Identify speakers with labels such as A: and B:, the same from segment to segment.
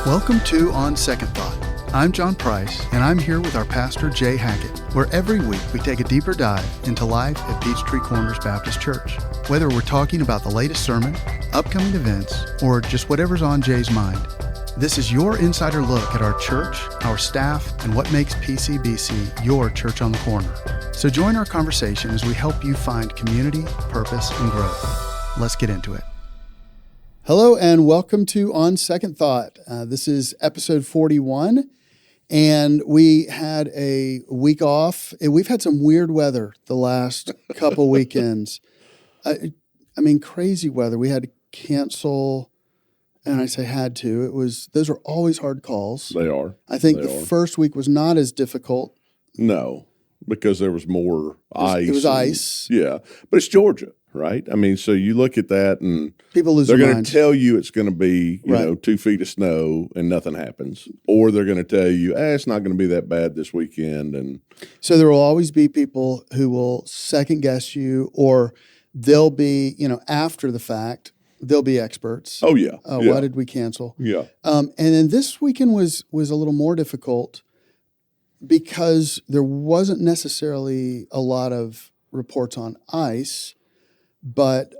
A: Welcome to On Second Thought. I'm John Price, and I'm here with our pastor, Jay Hackett, where every week we take a deeper dive into life at Peachtree Corners Baptist Church. Whether we're talking about the latest sermon, upcoming events, or just whatever's on Jay's mind, this is your insider look at our church, our staff, and what makes PCBC your church on the corner. So join our conversation as we help you find community, purpose, and growth. Let's get into it. Hello and welcome to On Second Thought. This is episode 41, and we had a week off. We've had some weird weather the last couple weekends. I mean, crazy weather. We had to cancel, and I say had to. Those are always hard calls.
B: They are.
A: I think the first week was not as difficult.
B: No, because there was more ice.
A: It was ice.
B: Yeah, but it's Georgia. Right. I mean, so you look at that and
A: people lose
B: they're
A: their
B: going to tell you it's going to be, you know, 2 feet of snow and nothing happens. Or they're going to tell you, it's not going to be that bad this weekend. And
A: so there will always be people who will second guess you, or they'll be, after the fact, they'll be experts.
B: Oh, yeah.
A: Why did we cancel?
B: Yeah.
A: And then this weekend was a little more difficult because there wasn't necessarily a lot of reports on ice. But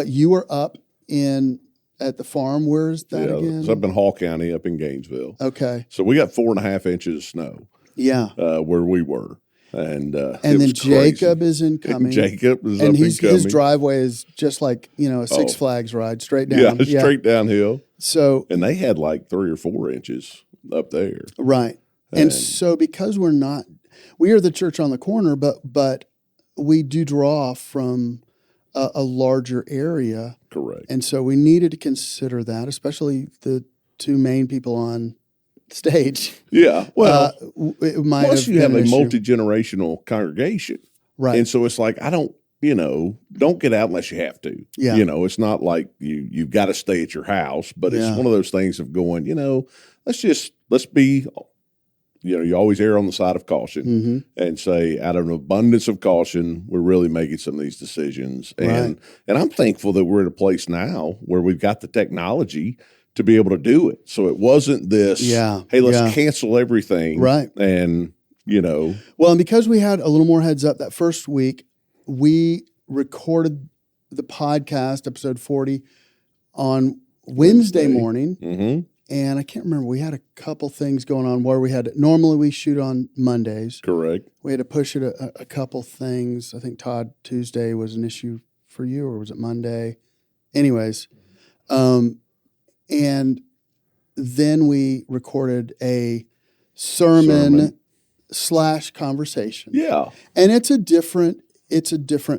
A: you were up at the farm. Where's that again?
B: So up in Hall County, up in Gainesville.
A: Okay.
B: So we got 4.5 inches of snow.
A: Yeah.
B: Where we were, and
A: then Jacob is incoming.
B: Jacob is
A: and
B: up
A: his
B: incoming.
A: His driveway is just like a Six Flags ride, straight down.
B: Yeah, straight downhill.
A: So
B: and they had like 3 or 4 inches up there.
A: Right. And so because we are the church on the corner, but we do draw from a larger area.
B: Correct.
A: And so we needed to consider that, especially the two main people on stage.
B: Yeah. Well,
A: it might
B: plus
A: have
B: you have
A: been
B: a
A: an issue.
B: multi-generational congregation.
A: Right.
B: And so it's like, don't get out unless you have to.
A: Yeah.
B: It's not like you've got to stay at your house, but it's one of those things of going, let's be, you always err on the side of caution and say, out of an abundance of caution, we're really making some of these decisions. And I'm thankful that we're at a place now where we've got the technology to be able to do it. So it wasn't this, hey, let's cancel everything.
A: Right.
B: And,
A: Well, and because we had a little more heads up that first week, we recorded the podcast, episode 40, on Wednesday morning.
B: Mm-hmm.
A: And I can't remember. We had a couple things going on where normally we shoot on Mondays.
B: Correct.
A: We had to push it a couple things. I think Todd, Tuesday was an issue for you, or was it Monday? Anyways, and then we recorded a sermon / conversation.
B: Yeah.
A: And it's a different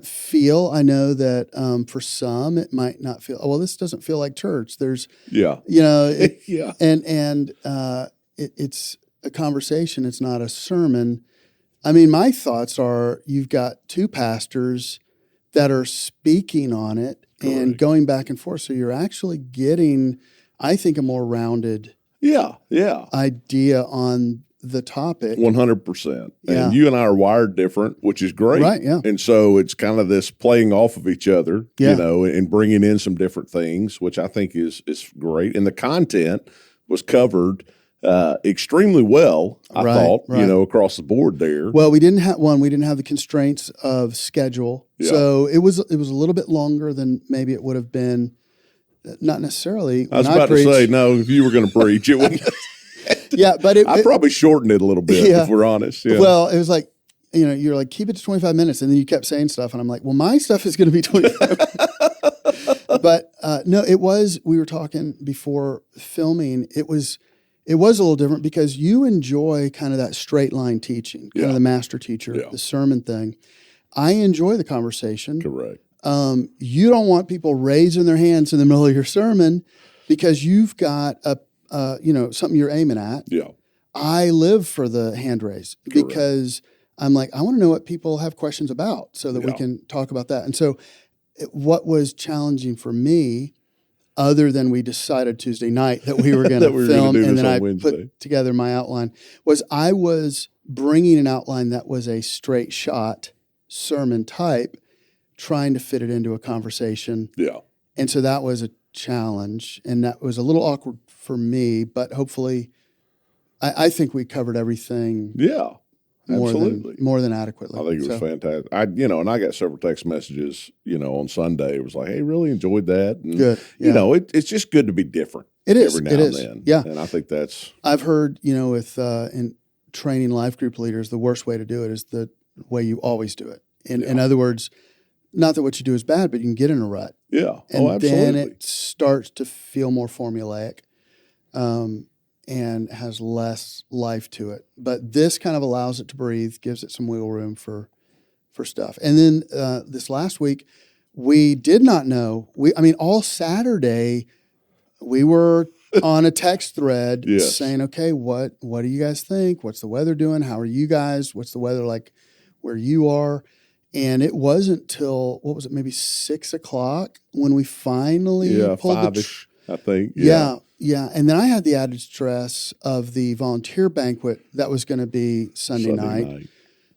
A: feel. I know that for some it might not feel, well, this doesn't feel like church. There's, and it's a conversation. It's not a sermon. I mean, my thoughts are you've got two pastors that are speaking on it and going back and forth. So you're actually getting, I think, a more rounded idea on the topic.
B: 100%.
A: Yeah.
B: And you and I are wired different, which is great.
A: Right, yeah.
B: And so it's kind of this playing off of each other, and bringing in some different things, which I think is great. And the content was covered extremely well, I thought, across the board there.
A: Well, we didn't have the constraints of schedule. Yeah. So it was a little bit longer than maybe it would have been, not necessarily.
B: I was about to say, no, if you were going to preach, it would.
A: Yeah, but
B: I probably shortened it a little bit, if we're honest. Yeah.
A: Well, it was like, you're like, keep it to 25 minutes. And then you kept saying stuff. And I'm like, well, my stuff is going to be 25 minutes. But no, we were talking before filming. It was a little different because you enjoy kind of that straight line teaching, kind of the master teacher, the sermon thing. I enjoy the conversation.
B: Correct.
A: You don't want people raising their hands in the middle of your sermon because you've got something you're aiming at.
B: Yeah.
A: I live for the hand raise because I'm like, I want to know what people have questions about so that we can talk about that. And so what was challenging for me, other than we decided Tuesday night that we were going to film and then I put together my outline, was I was bringing an outline that was a straight shot sermon type, trying to fit it into a conversation.
B: Yeah.
A: And so that was a challenge, and that was a little awkward for me, but hopefully I think we covered everything.
B: Yeah. Absolutely.
A: More than adequately.
B: I think it was fantastic. And I got several text messages, on Sunday. It was like, hey, really enjoyed that. And,
A: good. Yeah.
B: It's just good to be different.
A: It is.
B: Every now and then.
A: Yeah.
B: And I think I've
A: heard, with in training life group leaders, the worst way to do it is the way you always do it. In other words, not that what you do is bad, but you can get in a rut.
B: Yeah.
A: And
B: absolutely.
A: then it starts to feel more formulaic. And has less life to it. But this kind of allows it to breathe, gives it some wiggle room for stuff. And then this last week, we did not know. All Saturday, we were on a text thread saying, okay, what do you guys think? What's the weather doing? How are you guys? What's the weather like where you are? And it wasn't till, maybe 6 o'clock when we finally pulled
B: 5-ish, I think.
A: Yeah, and then I had the added stress of the volunteer banquet that was going to be Sunday night.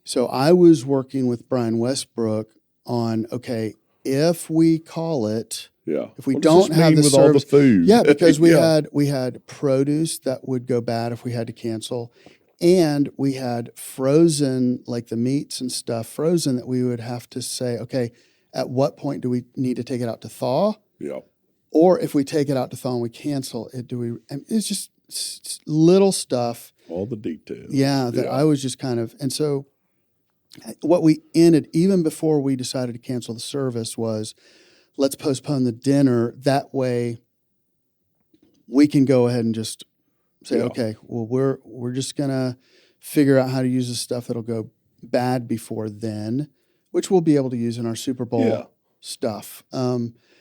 A: So I was working with Brian Westbrook on, okay, if we call it, if we don't have the service,
B: all the food?
A: Because we had produce that would go bad if we had to cancel, and we had frozen, like the meats and stuff frozen that we would have to say, okay, at what point do we need to take it out to thaw?
B: Yeah.
A: Or if we take it out to thaw and we cancel it, it's just little stuff.
B: All the details.
A: Yeah, that I was just kind of, and so what we ended, even before we decided to cancel the service, was let's postpone the dinner. That way we can go ahead and just say, okay, well, we're just going to figure out how to use the stuff that'll go bad before then, which we'll be able to use in our Super Bowl stuff.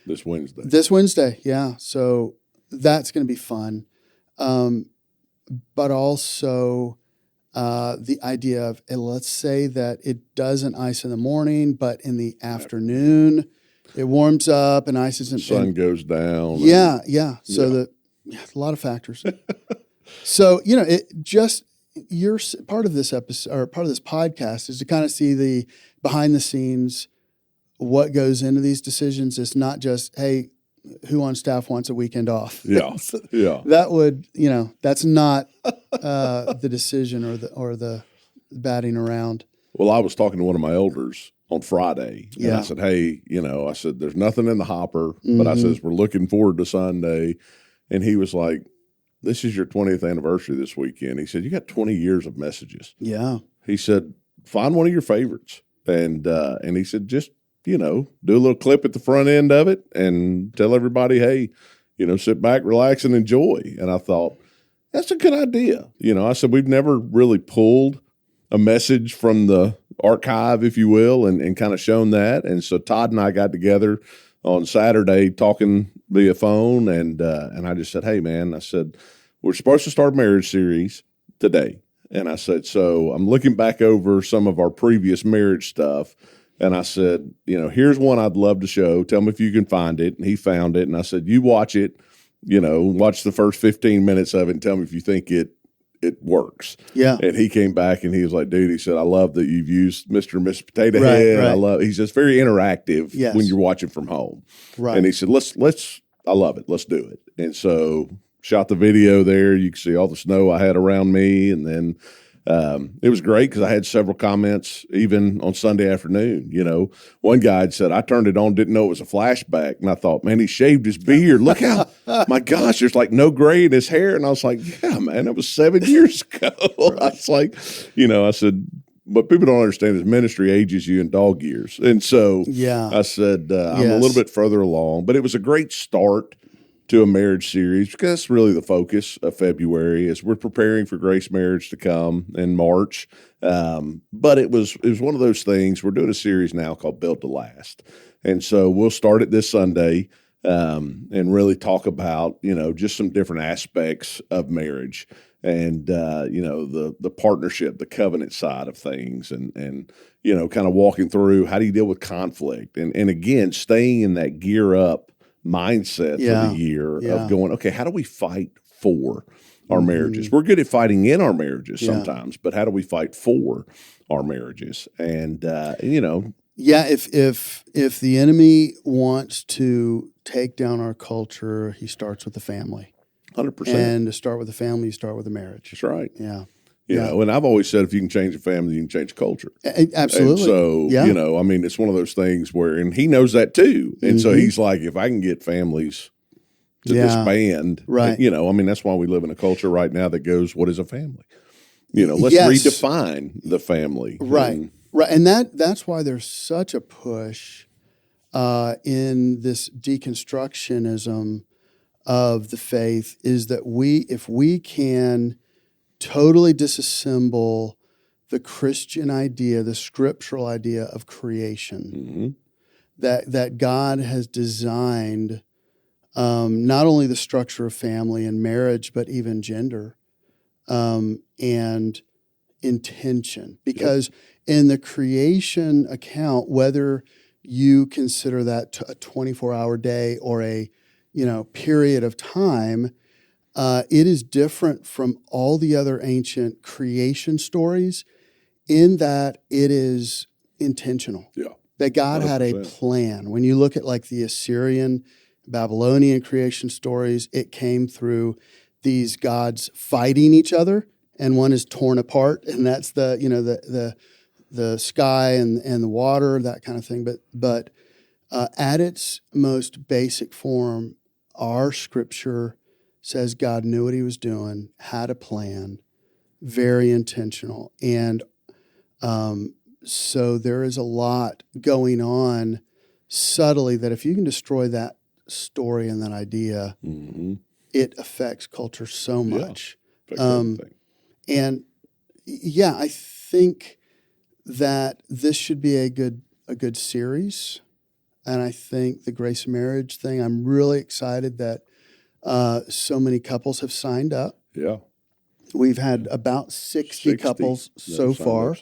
B: This Wednesday.
A: This Wednesday, yeah. So that's going to be fun. But also the idea of, let's say that it doesn't ice in the morning, but in the afternoon it warms up and ices.
B: The sun goes down.
A: Yeah. So a lot of factors. So, it just, you're part of this episode or part of this podcast is to kind of see the behind the scenes, what goes into these decisions. Is not just, hey, who on staff wants a weekend off?
B: Yeah.
A: That would, that's not the decision or the batting around.
B: Well, I was talking to one of my elders on Friday, and I said, hey, I said, there's nothing in the hopper, but I says, we're looking forward to Sunday. And he was like, this is your 20th anniversary this weekend. He said, you got 20 years of messages.
A: Yeah.
B: He said, find one of your favorites. And he said, just, do a little clip at the front end of it and tell everybody, hey, sit back, relax, and enjoy. And I thought, that's a good idea. I said, we've never really pulled a message from the archive, if you will, and kind of shown that. And so Todd and I got together on Saturday talking via phone, and I just said, hey, man, I said, we're supposed to start a marriage series today. And I said, so I'm looking back over some of our previous marriage stuff. And I said, here's one I'd love to show. Tell me if you can find it. And he found it. And I said, you watch it, watch the first 15 minutes of it and tell me if you think it works. Yeah. And he came back and he was like, dude, he said, I love that you've used Mr. and Mrs. Potato Head. Right. He's just very interactive when you're watching from home. Right. And he said, I love it. Let's do it. And so shot the video there. You can see all the snow I had around me. And then it was great because I had several comments even on Sunday afternoon. One guy had said, I turned it on, didn't know it was a flashback. And I thought, man, he shaved his beard. Look how, my gosh, there's like no gray in his hair. And I was like, yeah, man, that was 7 years ago. Right. I was like, I said, what people don't understand is ministry ages you in dog years. And so I said, I'm a little bit further along, but it was a great start to a marriage series because that's really the focus of February as we're preparing for Grace Marriage to come in March. But it was one of those things. We're doing a series now called Built to Last. And so we'll start it this Sunday and really talk about, just some different aspects of marriage and, the partnership, the covenant side of things and kind of walking through how do you deal with conflict and again, staying in that gear up mindset for the year of going, okay, how do we fight for our marriages? We're good at fighting in our marriages sometimes, but how do we fight for our marriages? And,
A: Yeah, if the enemy wants to take down our culture, he starts with the family.
B: 100%.
A: And to start with the family, you start with the marriage.
B: That's right.
A: Yeah.
B: You know, and I've always said if you can change a family, you can change a culture.
A: Absolutely.
B: And so, you know, I mean, it's one of those things where, and he knows that too. And so he's like, if I can get families to disband,
A: right.
B: You know, I mean, that's why we live in a culture right now that goes, what is a family? You know, let's redefine the family.
A: Right. Right. And that's why there's such a push in this deconstructionism of the faith, is that if we can totally disassemble the Christian idea, the scriptural idea of creation, that God has designed not only the structure of family and marriage, but even gender and intention. Because in the creation account, whether you consider that a 24-hour day or a period of time, it is different from all the other ancient creation stories in that it is intentional.
B: Yeah.
A: That God 100%. Had a plan. When you look at like the Assyrian, Babylonian creation stories, it came through these gods fighting each other, and one is torn apart, and that's the sky and the water, that kind of thing. But at its most basic form, our scripture says God knew what he was doing, had a plan, very intentional. And so there is a lot going on subtly that if you can destroy that story and that idea, it affects culture so much. And yeah, I think that this should be a good series. And I think the Grace of Marriage thing, I'm really excited that so many couples have signed up.
B: Yeah.
A: We've had about 60 couples so far.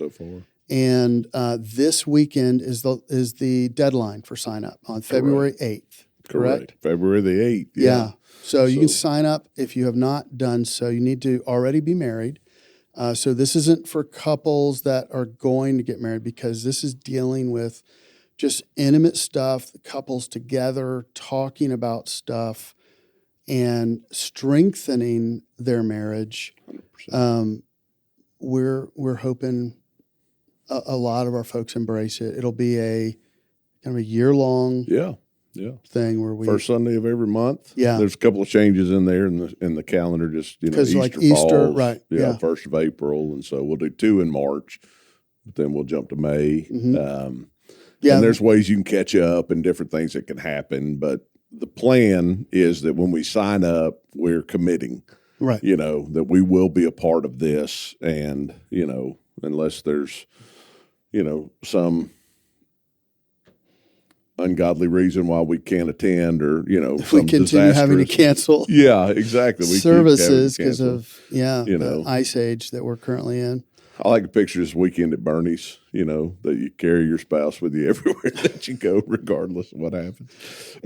A: And this weekend is the deadline for sign up on February 8th. Correct?
B: February the 8th.
A: Yeah. So you can sign up if you have not done so. You need to already be married. So this isn't for couples that are going to get married, because this is dealing with just intimate stuff, the couples together talking about stuff and strengthening their marriage. 100%. We're hoping a lot of our folks embrace it. It'll be a kind of a year-long thing where we
B: first Sunday of every month.
A: Yeah,
B: there's a couple of changes in there in the calendar. Just
A: because
B: Easter,
A: like Easter,
B: falls,
A: right?
B: Yeah, 1st of April, and so we'll do 2 in March, but then we'll jump to May. And there's ways you can catch up and different things that can happen. But the plan is that when we sign up, we're committing,
A: right?
B: That we will be a part of this, and unless there's some ungodly reason why we can't attend, or
A: if we continue having to cancel
B: exactly
A: services because of the ice age that we're currently in.
B: I like a picture this weekend at Bernie's, that you carry your spouse with you everywhere that you go, regardless of what happens.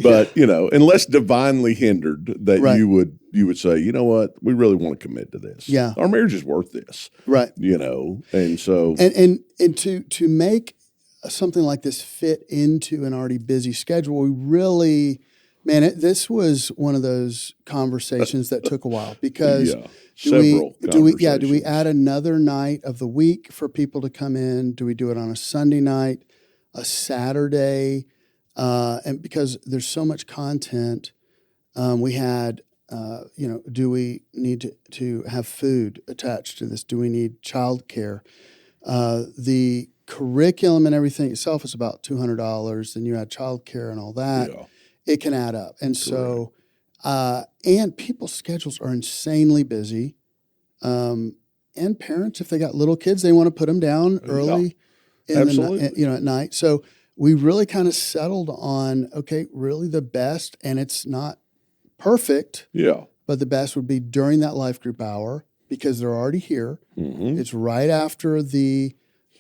B: But, unless divinely hindered, that you would say, you know what, we really want to commit to this.
A: Yeah.
B: Our marriage is worth this.
A: Right.
B: And so.
A: And to make something like this fit into an already busy schedule, we really, this was one of those conversations that took a while, because do we add another night of the week for people to come in? Do we do it on a Sunday night, a Saturday? And because there's so much content, we had, do we need to have food attached to this? Do we need childcare? The curriculum and everything itself is about $200. Then you add childcare and all that. Yeah. It can add up. And so, and people's schedules are insanely busy. And parents, if they got little kids, they want to put them down early at night. So we really kind of settled on, really the best, and it's not perfect. Yeah. But the best would be during that life group hour, because they're already here. Mm-hmm. It's right after the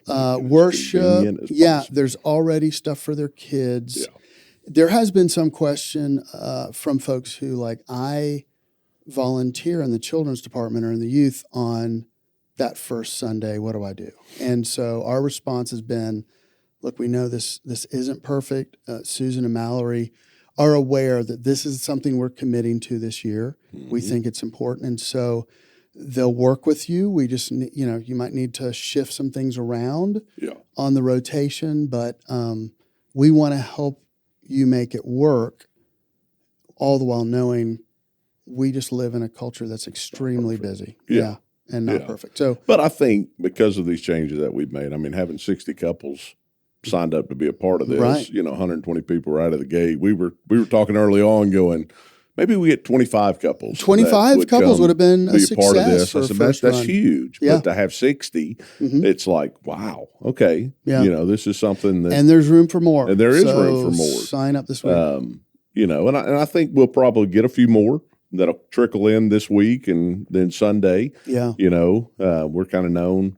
A: worship. Yeah, there's already stuff for their kids. Yeah. There has been some question from folks who, I volunteer in the children's department or in the youth on that first Sunday. What do I do? And so our response has been, look, we know this isn't perfect. Susan and Mallory are aware that this is something we're committing to this year. We think it's important. And so they'll work with you. We just, you might need to shift some things around on the rotation, but we want to help you make it work, all the while knowing we just live in a culture that's extremely busy. And not perfect. So,
B: but I think because of these changes that we've made, I mean, having 60 couples signed up to be a part of this, 120 people right out of the gate. We were talking early on going, maybe we get 25 couples.
A: 25 couples would have been a success
B: part of this.
A: for
B: I said, that's huge.
A: Yeah.
B: But to have 60, it's like, wow, okay.
A: Yeah.
B: This is something that.
A: And there's room for more.
B: And there is room for more.
A: Sign up this week.
B: And I think we'll probably get a few more that'll trickle in this week and then Sunday.
A: Yeah.
B: We're kind of known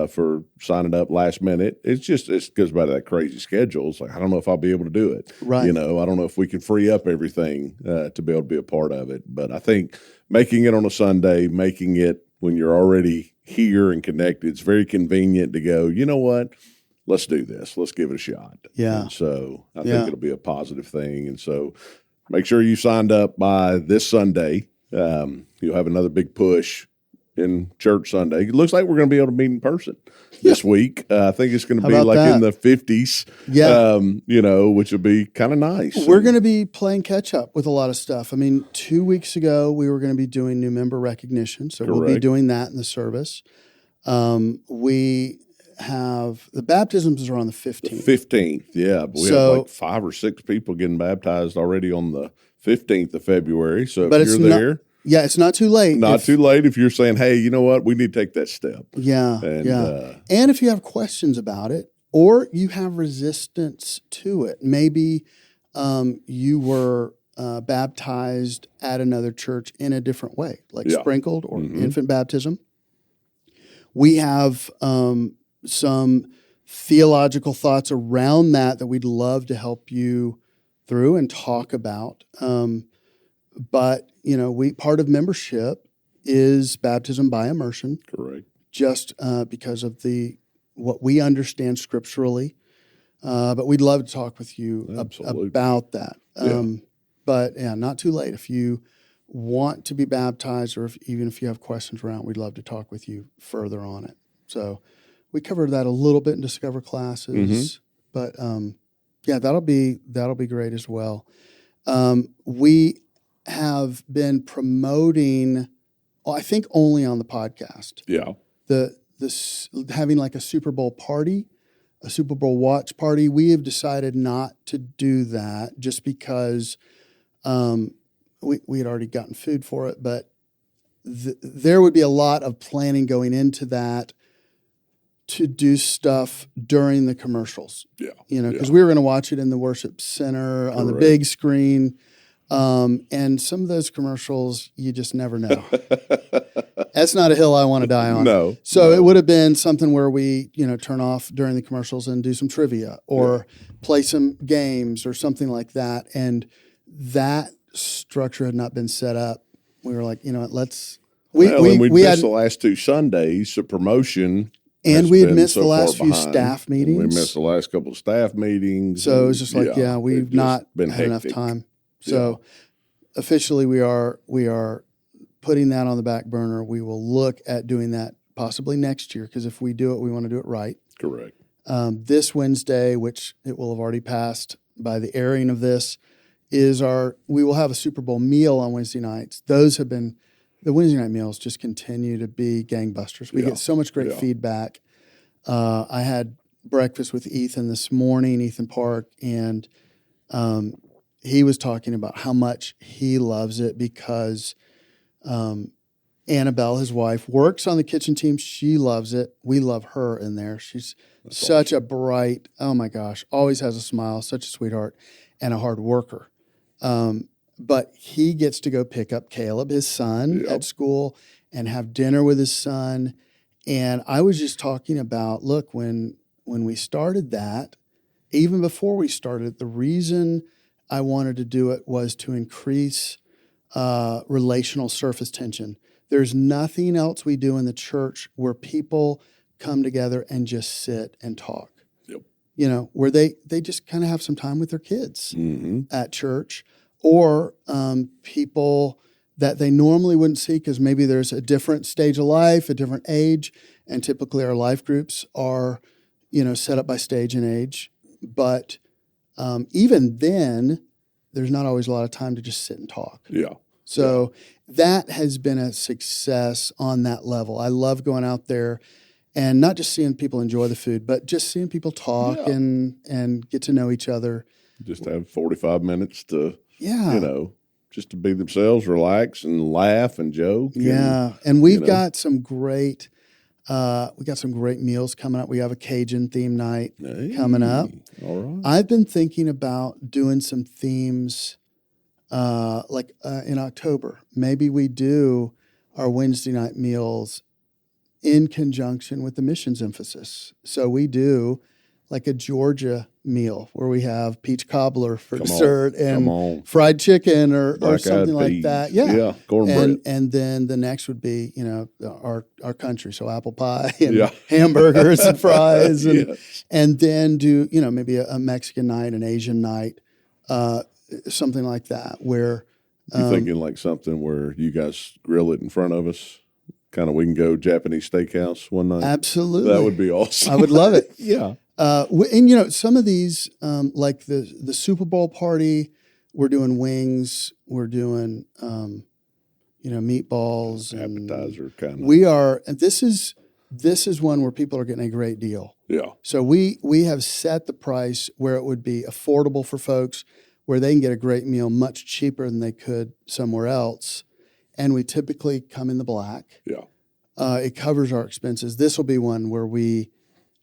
B: for signing up last minute. It goes by that crazy schedule. It's like, I don't know if I'll be able to do it.
A: Right.
B: I don't know if we can free up everything to be able to be a part of it. But I think making it on a Sunday, making it when you're already here and connected, it's very convenient to go, you know what? Let's do this. Let's give it a shot.
A: Yeah.
B: And so I think it'll be a positive thing. And so make sure you signed up by this Sunday. You'll have another big push in church Sunday. It looks like we're going to be able to meet in person this week. I think it's going to be like in the 50s, which will be kind of nice.
A: We're going to be playing catch up with a lot of stuff. I mean, 2 weeks ago, we were going to be doing new member recognition. So we'll be doing that in the service. We have the baptisms are on the 15th.
B: The 15th, yeah. But we have like 5 or 6 people getting baptized already on the 15th of February. So if you're there.
A: Yeah, it's not too late.
B: Too late if you're saying, hey, you know what? We need to take that step.
A: Yeah, and if you have questions about it or you have resistance to it, maybe you were baptized at another church in a different way, like sprinkled or infant baptism. We have some theological thoughts around that we'd love to help you through and talk about. But, part of membership is baptism by immersion.
B: Correct.
A: Just because of what we understand scripturally. But we'd love to talk with you about that. But, not too late. If you want to be baptized or even if you have questions around, we'd love to talk with you further on it. So we covered that a little bit in Discover classes. But, that'll be great as well. We have been promoting, I think only on the podcast.
B: Yeah.
A: Having like a Super Bowl party, a Super Bowl watch party. We have decided not to do that just because we had already gotten food for it, but there would be a lot of planning going into that to do stuff during the commercials. Yeah. Because we were going to watch it in the worship center on the big screen. And some of those commercials, you just never know. That's not a hill I want to die on.
B: No.
A: So it would have been something where we, turn off during the commercials and do some trivia or play some games or something like that. And that structure had not been set up. We were like, we missed
B: the last 2 Sundays of promotion.
A: And we had missed the last few staff meetings.
B: We missed the last couple of staff meetings.
A: So it was just like, we've not had enough time. So officially we are putting that on the back burner. We will look at doing that possibly next year because if we do it, we want to do it right.
B: Correct.
A: This Wednesday, which it will have already passed by the airing of this, we will have a Super Bowl meal on Wednesday nights. The Wednesday night meals just continue to be gangbusters. We get so much great feedback. I had breakfast with Ethan this morning, Ethan Park, and he was talking about how much he loves it because Annabelle, his wife, works on the kitchen team. She loves it. We love her in there. She's such a bright, oh my gosh, always has a smile, such a sweetheart, and a hard worker. But he gets to go pick up Caleb, his son, at school and have dinner with his son. And I was just talking about, look, when we started that, even before we started, the reason I wanted to do it was to increase relational surface tension. There's nothing else we do in the church where people come together and just sit and talk. where they just kind of have some time with their kids
B: Mm-hmm.
A: at church, or people that they normally wouldn't see because maybe there's a different stage of life, a different age, and typically our life groups are, set up by stage and age. But even then, there's not always a lot of time to just sit and talk.
B: Yeah.
A: So that has been a success on that level. I love going out there and not just seeing people enjoy the food, but just seeing people talk and get to know each other.
B: Just have 45 minutes to,
A: Yeah.
B: just to be themselves, relax and laugh and joke.
A: Yeah. And we've got some great meals coming up. We have a Cajun theme night coming up.
B: All right.
A: I've been thinking about doing some themes in October. Maybe we do our Wednesday night meals in conjunction with the missions emphasis. So we do like a Georgia meal where we have peach cobbler for dessert and fried chicken or something like that.
B: Yeah, cornbread.
A: And then the next would be, our country. So apple pie and hamburgers and fries. And then do, maybe a Mexican night, an Asian night, something like that where.
B: You thinking like something where you guys grill it in front of us? Kind of we can go Japanese steakhouse one night?
A: Absolutely.
B: That would be awesome.
A: I would love it.
B: Yeah.
A: And some of these, like the Super Bowl party, we're doing wings, we're doing, meatballs, and
B: appetizer kind of.
A: We are, and this is one where people are getting a great deal.
B: Yeah.
A: So we have set the price where it would be affordable for folks, where they can get a great meal much cheaper than they could somewhere else, and we typically come in the black.
B: Yeah.
A: It covers our expenses. This will be one where we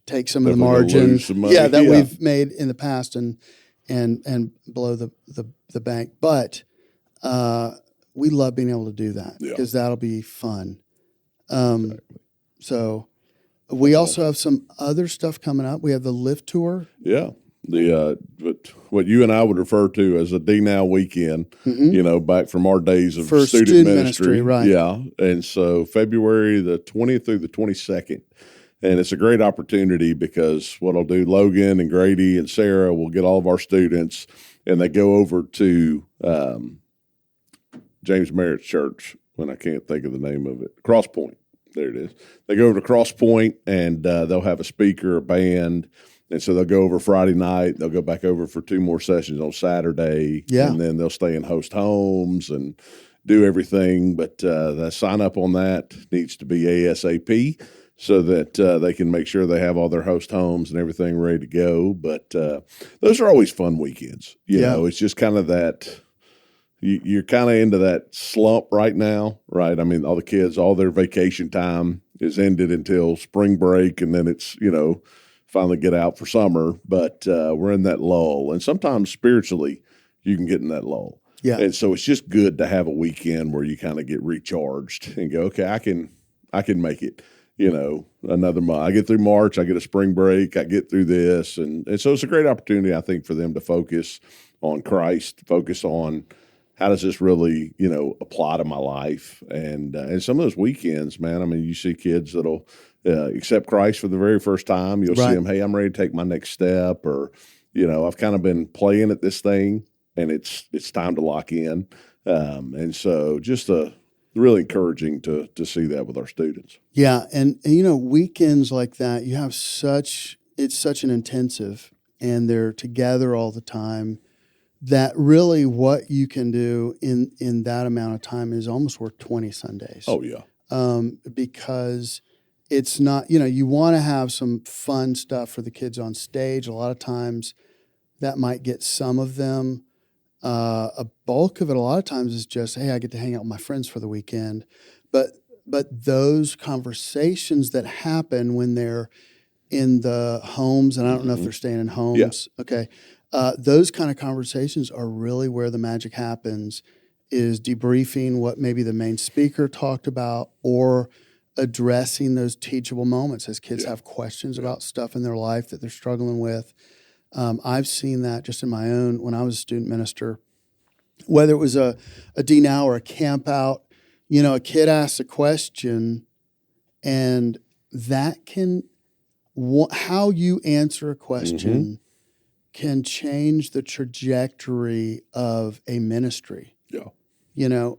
A: take some of the margin,
B: that
A: we've made in the past and blow the bank. But we love being able to do that because that'll be fun. So we also have some other stuff coming up. We have the Lift Tour.
B: Yeah. But what you and I would refer to as a D Now weekend, back from our days of student ministry.
A: Right.
B: Yeah. And so February the 20th through the 22nd. And it's a great opportunity because what I'll do, Logan and Grady and Sarah will get all of our students and they go over to James Merritt's church, when I can't think of the name of it, Cross Point. There it is. They go over to Cross Point and they'll have a speaker, a band. And so they'll go over Friday night. They'll go back over for 2 more sessions on Saturday.
A: Yeah.
B: And then they'll stay in host homes and do everything. But the sign up on that needs to be ASAP so that they can make sure they have all their host homes and everything ready to go. But those are always fun weekends. You know, it's just kind of that you're kind of into that slump right now, right? I mean, all the kids, all their vacation time is ended until spring break, and then it's, finally get out for summer, but we're in that lull. And sometimes spiritually, you can get in that lull.
A: Yeah.
B: And so it's just good to have a weekend where you kind of get recharged and go, okay, I can make it, another month. I get through March, I get a spring break, I get through this. And so it's a great opportunity, I think, for them to focus on Christ, focus on how does this really, apply to my life? And some of those weekends, man, I mean, you see kids that'll accept Christ for the very first time. You'll see them, hey, I'm ready to take my next step, or, I've kind of been playing at this thing and it's time to lock in. And so just really encouraging to see that with our students.
A: Yeah. And weekends like that, it's such an intensive, and they're together all the time, that really what you can do in that amount of time is almost worth 20 Sundays.
B: Oh, yeah.
A: Because it's not, you want to have some fun stuff for the kids on stage. A lot of times that might get some of them. A bulk of it a lot of times is just, hey, I get to hang out with my friends for the weekend. But those conversations that happen when they're in the homes, and I don't know if they're staying in homes. Yeah. Okay. Those kind of conversations are really where the magic happens, is debriefing what maybe the main speaker talked about, or addressing those teachable moments as kids have questions about stuff in their life that they're struggling with. I've seen that just in my own, when I was a student minister, whether it was a D Now or a camp out, a kid asks a question, and that can how you answer a question can change the trajectory of a ministry.
B: Yeah.
A: You know,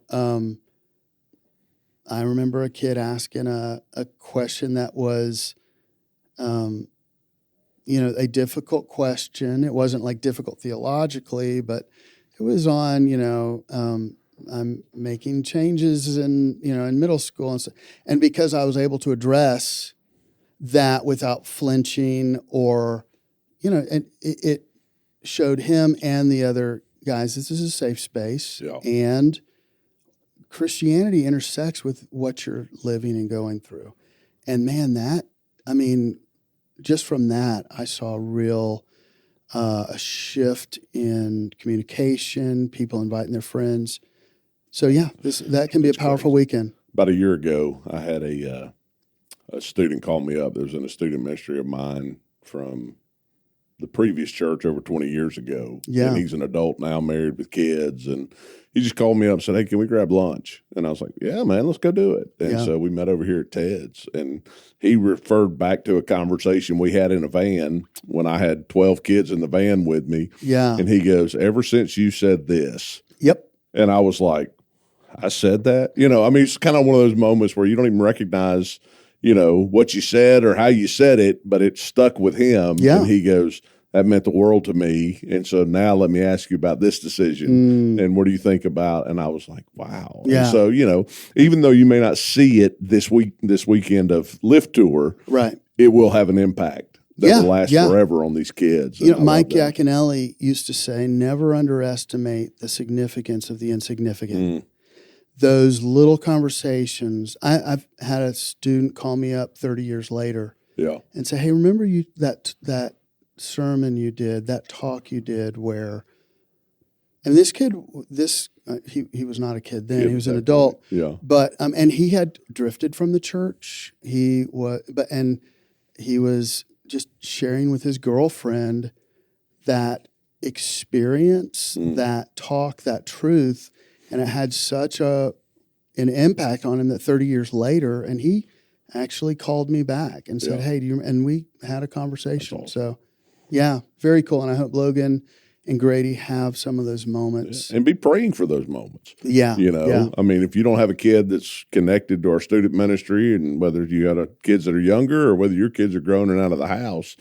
A: I remember a kid asking a question that was, a difficult question. It wasn't like difficult theologically, but it was on, I'm making changes in middle school. And because I was able to address that without flinching or, and it showed him and the other guys, this is a safe space.
B: Yeah.
A: And Christianity intersects with what you're living and going through. And man, just from that, I saw a shift in communication, people inviting their friends. So yeah, that can be a powerful weekend.
B: About a year ago, I had a student call me up. There was in a student ministry of mine from the previous church over 20 years ago.
A: Yeah.
B: And he's an adult now, married with kids. And he just called me up and said, hey, can we grab lunch? And I was like, yeah, man, let's go do it. And so we met over here at Ted's. And he referred back to a conversation we had in a van when I had 12 kids in the van with me.
A: Yeah.
B: And he goes, ever since you said this.
A: Yep.
B: And I was like, I said that? It's kind of one of those moments where you don't even recognize what you said or how you said it, but it stuck with him.
A: Yeah.
B: And he goes, that meant the world to me. And so now let me ask you about this decision. And what do you think about? And I was like, wow.
A: Yeah.
B: And so, even though you may not see it this weekend of Lift Tour,
A: right,
B: it will have an impact that will last forever on these kids.
A: Mike Yaconelli used to say, never underestimate the significance of the insignificant. Those little conversations. I've had a student call me up 30 years later and say, hey, remember that sermon you did, that talk you did where, and this kid, he was not a kid then, he was an adult, but, and he had drifted from the church. He was just sharing with his girlfriend that experience, that talk, that truth, and it had such an impact on him that 30 years later, and he actually called me back and said, hey, and we had a conversation. Awesome. So, yeah, very cool. And I hope Logan and Grady have some of those moments.
B: Yeah. And be praying for those moments.
A: Yeah.
B: If you don't have a kid that's connected to our student ministry, and whether you got kids that are younger or whether your kids are grown and out of the house,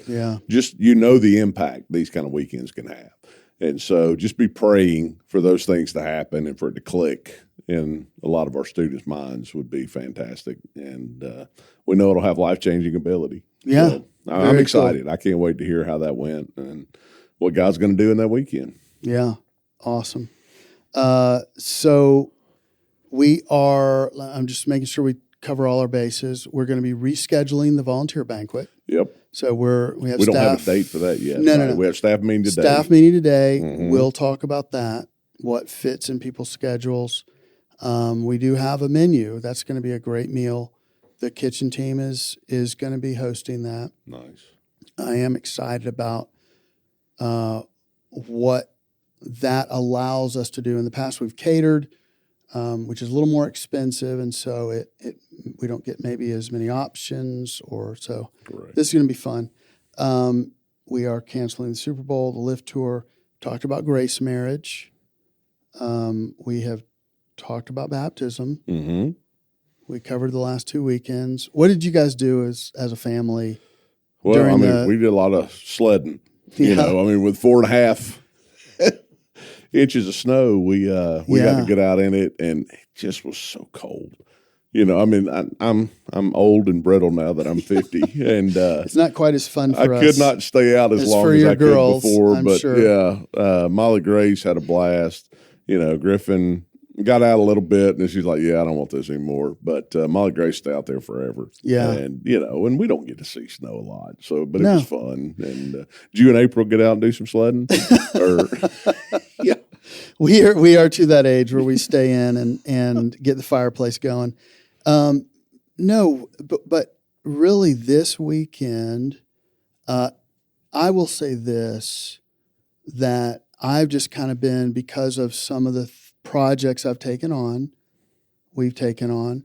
B: just the impact these kind of weekends can have. And so just be praying for those things to happen and for it to click in a lot of our students' minds would be fantastic. And we know it'll have life-changing ability.
A: Yeah.
B: So I'm excited.
A: Cool.
B: I can't wait to hear how that went and what God's going to do in that weekend.
A: Yeah. Awesome. So I'm just making sure we cover all our bases. We're going to be rescheduling the volunteer banquet.
B: Yep.
A: So we
B: don't have a date for that yet.
A: No.
B: We have staff meeting today.
A: We'll talk about that, what fits in people's schedules. We do have a menu. That's going to be a great meal. The kitchen team is going to be hosting that.
B: Nice.
A: I am excited about what that allows us to do. In the past, we've catered, which is a little more expensive, and so we don't get maybe as many options.
B: Correct.
A: This is going to be fun. We are canceling the Super Bowl, the Lift Tour. Talked about grace marriage. We have talked about baptism.
B: Mm-hmm.
A: We covered the last 2 weekends. What did you guys do as a family?
B: Well, we did a lot of sledding. With 4.5 inches of snow, we got to get out in it, and it just was so cold. I'm old and brittle now that I'm 50, and
A: it's not quite as fun for us.
B: I could not stay out as long as I
A: girls,
B: could before,
A: I'm
B: but
A: sure.
B: Molly Grace had a blast. Griffin got out a little bit, and she's like, "Yeah, I don't want this anymore." But Molly Grace stayed out there forever.
A: Yeah,
B: and and we don't get to see snow a lot, but it was fun. And did you and April get out and do some sledding?
A: Yeah, we are to that age where we stay in and get the fireplace going. No, but really this weekend, I will say this, that I've just kind of been, because of some of the projects we've taken on,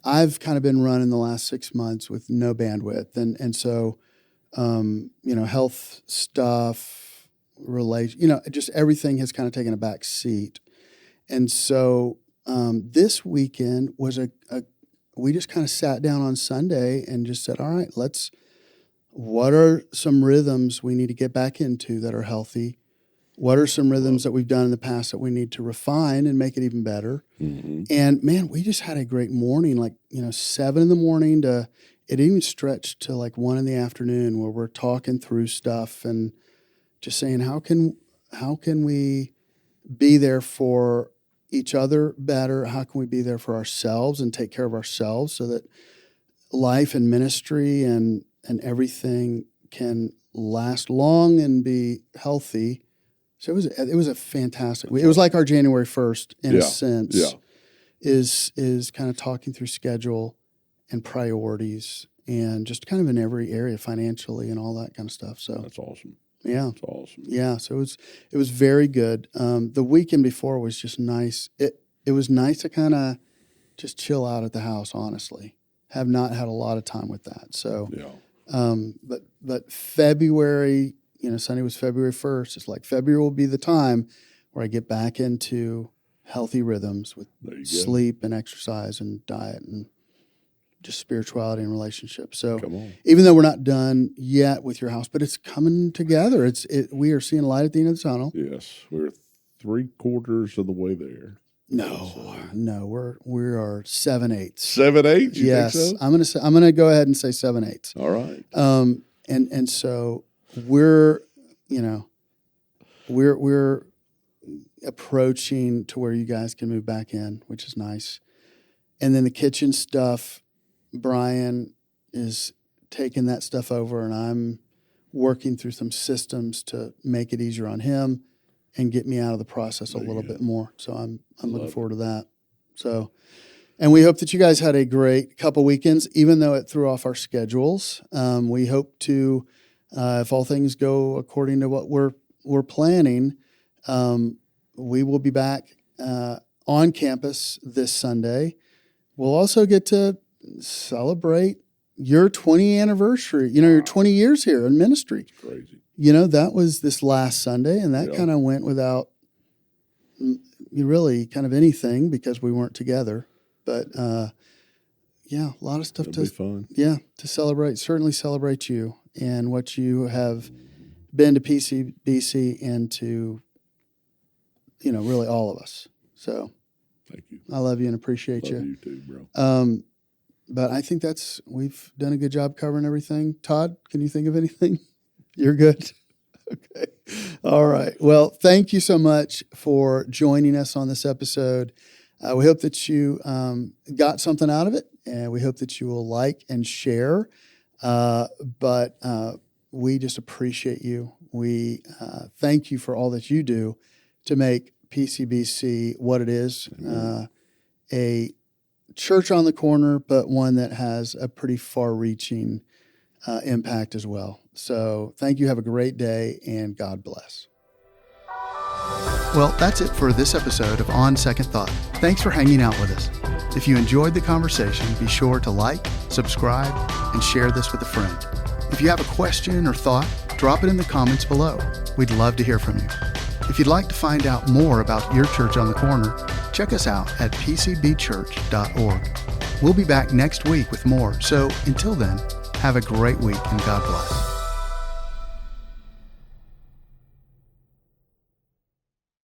A: I've kind of been running the last 6 months with no bandwidth. And so health stuff, just everything has kind of taken a back seat. And so this weekend was we just kind of sat down on Sunday and just said, all right, what are some rhythms we need to get back into that are healthy? What are some rhythms that we've done in the past that we need to refine and make it even better? Mm-hmm. And man, we just had a great morning, 7 a.m. to, it even stretched to 1 p.m. where we're talking through stuff and just saying, how can we be there for each other better? How can we be there for ourselves and take care of ourselves so that life and ministry and everything can last long and be healthy? So it was a fantastic week. It was like our January 1st in a sense. Yeah. Is kind of talking through schedule and priorities and just kind of in every area financially and all that kind of stuff. So
B: that's awesome.
A: Yeah.
B: That's awesome.
A: Yeah. So it was very good. The weekend before was just nice. It was nice to kind of just chill out at the house, honestly. Have not had a lot of time with that. So but February, Sunday was February 1st. It's like February will be the time where I get back into healthy rhythms with sleep and exercise and diet and just spirituality and relationships. So even though we're not done yet with your house, but it's coming together. We are seeing light at the end of the tunnel.
B: Yes, we're 3/4 of the way there.
A: No, we are 7/8.
B: 7/8?
A: Yes,
B: think so?
A: I'm gonna go ahead and say 7/8.
B: All right.
A: And so we're approaching to where you guys can move back in, which is nice. And then the kitchen stuff, Brian is taking that stuff over, and I'm working through some systems to make it easier on him and get me out of the process a little bit more. So I'm looking forward to that. So, and we hope that you guys had a great couple weekends, even though it threw off our schedules. We hope to, if all things go according to what we're planning, we will be back on campus this Sunday. We'll also get to celebrate your 20th anniversary, your 20 years here in ministry.
B: It's crazy.
A: That was this last Sunday, and that kind of went without really kind of anything because we weren't together. But, a lot of stuff
B: It'll be fun.
A: Yeah, to celebrate, certainly celebrate you and what you have been to PCBC and to, really all of us. So
B: thank you.
A: I love you and appreciate you.
B: Love you too, bro.
A: But I think we've done a good job covering everything. Todd, can you think of anything? You're good? Okay. All right. Well, thank you so much for joining us on this episode. We hope that you got something out of it, and we hope that you will like and share. But we just appreciate you. We thank you for all that you do to make PCBC what it is, a church on the corner, but one that has a pretty far-reaching impact as well. So thank you. Have a great day, and God bless.
C: Well, that's it for this episode of On Second Thought. Thanks for hanging out with us. If you enjoyed the conversation, be sure to like, subscribe, and share this with a friend. If you have a question or thought, drop it in the comments below. We'd love to hear from you. If you'd like to find out more about your church on the corner, check us out at pcbchurch.org. We'll be back next week with more. So until then, have a great week and God bless.